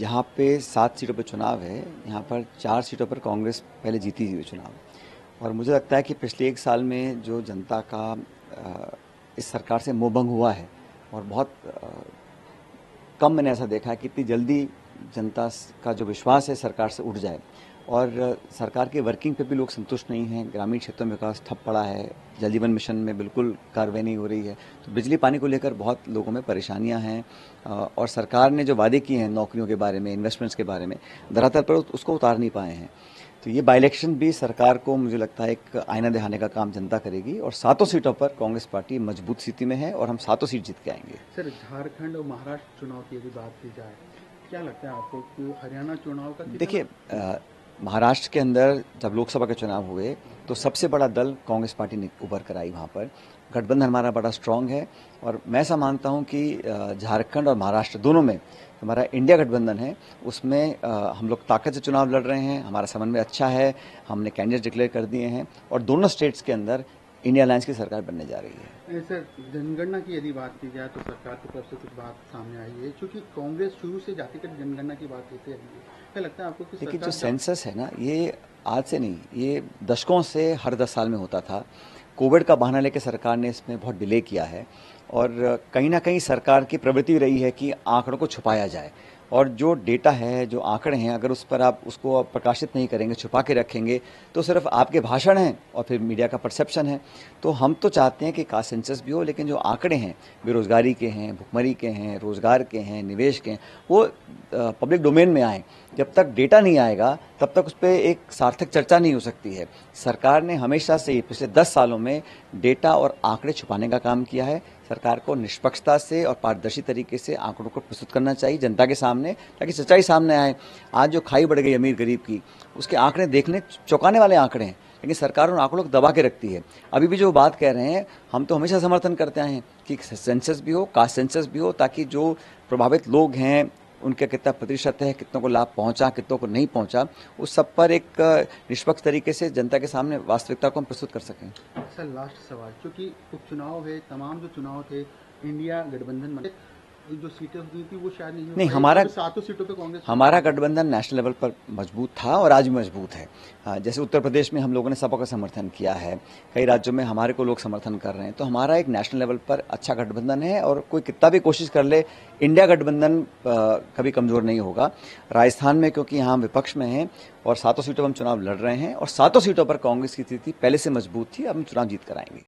जहाँ पे 7 सीटों पर चुनाव है, यहाँ पर 4 सीटों पर कांग्रेस पहले जीती हुई चुनाव। और मुझे लगता है कि पिछले 1 साल में जो जनता का इस सरकार से मोहभंग हुआ है, और बहुत कम मैंने ऐसा देखा है कि इतनी जल्दी जनता का जो विश्वास है सरकार से उठ जाए। और सरकार के वर्किंग पे भी लोग संतुष्ट नहीं हैं। ग्रामीण क्षेत्रों में विकास ठप पड़ा है, जल जीवन मिशन में बिल्कुल कार्रवाई नहीं हो रही है, तो बिजली पानी को लेकर बहुत लोगों में परेशानियां हैं। और सरकार ने जो वादे किए हैं नौकरियों के बारे में, इन्वेस्टमेंट्स के बारे में, धरातल पर उसको उतार नहीं पाए हैं। तो ये बाई इलेक्शन भी सरकार को मुझे लगता है एक आईना दिखाने का काम जनता करेगी। और 7 सीटों पर कांग्रेस पार्टी मजबूत स्थिति में है और हम 7 सीट जीत के आएंगे। सर, झारखंड और महाराष्ट्र चुनाव की यदि बात की जाए, क्या लगता है आपको कि हरियाणा चुनाव का? देखिए, महाराष्ट्र के अंदर जब लोकसभा के चुनाव हुए तो सबसे बड़ा दल कांग्रेस पार्टी ने उभर कर आई। वहाँ पर गठबंधन हमारा बड़ा स्ट्रांग है। और मैं ऐसा मानता हूँ कि झारखंड और महाराष्ट्र दोनों में हमारा इंडिया गठबंधन है, उसमें हम लोग ताकत से चुनाव लड़ रहे हैं। हमारा समन्वय अच्छा है, हमने कैंडिडेट डिक्लेयर कर दिए हैं और दोनों स्टेट्स के अंदर इंडिया अलायंस की सरकार बनने जा रही है। सर, जनगणना की यदि बात की जाए तो सरकार की तरफ से कुछ बात सामने आई है, क्योंकि कांग्रेस शुरू से जातिगत जनगणना की बात होती है। क्या लगता है आपको कि देखिए, जो सेंसस है ना, ये आज से नहीं, ये दशकों से हर 10 साल में होता था। कोविड का बहाना लेकर सरकार ने इसमें बहुत डिले किया है और कहीं ना कहीं सरकार की प्रवृत्ति रही है कि आंकड़ों को छुपाया जाए। और जो डेटा है, जो आंकड़े हैं, अगर उस पर आप उसको प्रकाशित नहीं करेंगे, छुपा के रखेंगे, तो सिर्फ आपके भाषण हैं और फिर मीडिया का परसेप्शन है। तो हम तो चाहते हैं कि कास्ट सेंसस भी हो, लेकिन जो आंकड़े हैं, बेरोजगारी के हैं, भुखमरी के हैं, रोजगार के हैं, निवेश के हैं, वो पब्लिक डोमेन में आए। जब तक डेटा नहीं आएगा तब तक उस पर एक सार्थक चर्चा नहीं हो सकती है। सरकार ने हमेशा से पिछले 10 सालों में डेटा और आंकड़े छुपाने का काम किया है। सरकार को निष्पक्षता से और पारदर्शी तरीके से आंकड़ों को प्रस्तुत करना चाहिए जनता के सामने, ताकि सच्चाई सामने आए। आज जो खाई बढ़ गई अमीर गरीब की, उसके आंकड़े देखने चौंकाने वाले आंकड़े हैं, लेकिन सरकार उन आंकड़ों को दबा के रखती है। अभी भी जो बात कह रहे हैं, हम तो हमेशा समर्थन करते आए हैं कि सेंसस भी हो, कास्ट सेंसस भी हो, ताकि जो प्रभावित लोग हैं उनका कितना प्रतिशत है, कितनों को लाभ पहुंचा, कितनों को नहीं पहुंचा, उस सब पर एक निष्पक्ष तरीके से जनता के सामने वास्तविकता को हम प्रस्तुत कर सकें। सर, लास्ट सवाल, क्योंकि उपचुनाव है, तमाम जो चुनाव थे इंडिया गठबंधन में जो सीटें हुई थी वो शायद नहीं हमारा 7 सीटों पे कांग्रेस, हमारा गठबंधन नेशनल लेवल पर मजबूत था और आज भी मजबूत है। जैसे उत्तर प्रदेश में हम लोगों ने सपा का समर्थन किया है, कई राज्यों में हमारे को लोग समर्थन कर रहे हैं, तो हमारा एक नेशनल लेवल पर अच्छा गठबंधन है। और कोई कितना भी कोशिश कर ले, इंडिया गठबंधन कभी कमजोर नहीं होगा। राजस्थान में क्योंकि यहाँ विपक्ष में हैं और 7 सीटों पर हम चुनाव लड़ रहे हैं, और 7 सीटों पर कांग्रेस की स्थिति पहले से मजबूत थी, अब हम चुनाव जीत कर आएंगे।